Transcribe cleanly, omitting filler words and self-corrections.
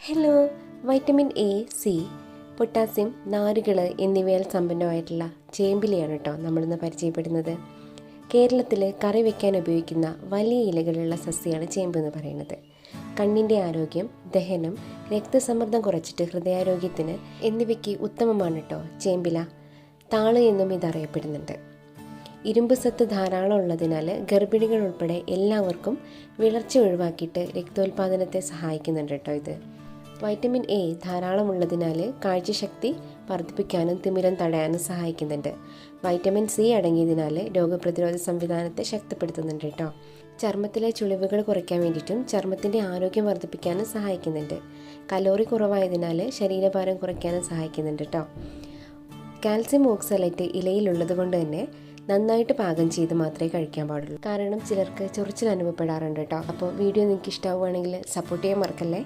Hello. Vitamin A, C, potassium, നാരുകൾ എന്നിവയാൽ സമ്പന്നമായിട്ടുള്ള ചേമ്പിലയാണ് കേട്ടോ നമ്മളിന്ന് പരിചയപ്പെടുന്നത്. കേരളത്തിൽ കറി വയ്ക്കാൻ ഉപയോഗിക്കുന്ന വലിയ ഇലകളുള്ള സസ്യമാണ് ചേമ്പ് എന്ന് പറയുന്നത്. കണ്ണിൻ്റെ ആരോഗ്യം, ദഹനം, രക്തസമ്മർദ്ദം കുറച്ചിട്ട് ഹൃദയാരോഗ്യത്തിന് എന്നിവയ്ക്ക് ഉത്തമമാണ് കേട്ടോ ചേമ്പില. താള് എന്നും ഇതറിയപ്പെടുന്നുണ്ട്. ഇരുമ്പ് സത്ത് ധാരാളം ഉള്ളതിനാൽ ഗർഭിണികൾ ഉൾപ്പെടെ എല്ലാവർക്കും വിളർച്ച ഒഴിവാക്കിയിട്ട് രക്തോൽപാദനത്തെ സഹായിക്കുന്നുണ്ട് കേട്ടോ ഇത്. വൈറ്റമിൻ എ ധാരാളം ഉള്ളതിനാൽ കാഴ്ചശക്തി വർദ്ധിപ്പിക്കാനും തിമിരം തടയാനും സഹായിക്കുന്നുണ്ട്. വൈറ്റമിൻ സി അടങ്ങിയതിനാൽ രോഗപ്രതിരോധ സംവിധാനത്തെ ശക്തിപ്പെടുത്തുന്നുണ്ട് കേട്ടോ. ചർമ്മത്തിലെ ചുളിവുകൾ കുറയ്ക്കാൻ വേണ്ടിയിട്ടും ചർമ്മത്തിൻ്റെ ആരോഗ്യം വർദ്ധിപ്പിക്കാനും സഹായിക്കുന്നുണ്ട്. കലോറി കുറവായതിനാൽ ശരീരഭാരം കുറയ്ക്കാനും സഹായിക്കുന്നുണ്ട് കേട്ടോ. കാൽസ്യം ഓക്സലേറ്റ് ഇലയിലുള്ളത് കൊണ്ട് തന്നെ നന്നായിട്ട് പാകം ചെയ്ത് മാത്രമേ കഴിക്കാൻ പാടുള്ളൂ. കാരണം ചിലർക്ക് ചൊറിച്ചിൽ അനുഭവപ്പെടാറുണ്ട് കേട്ടോ. അപ്പോൾ വീഡിയോ നിങ്ങൾക്ക് ഇഷ്ടമാവുകയാണെങ്കിൽ സപ്പോർട്ട് ചെയ്യാൻ മറക്കല്ലേ.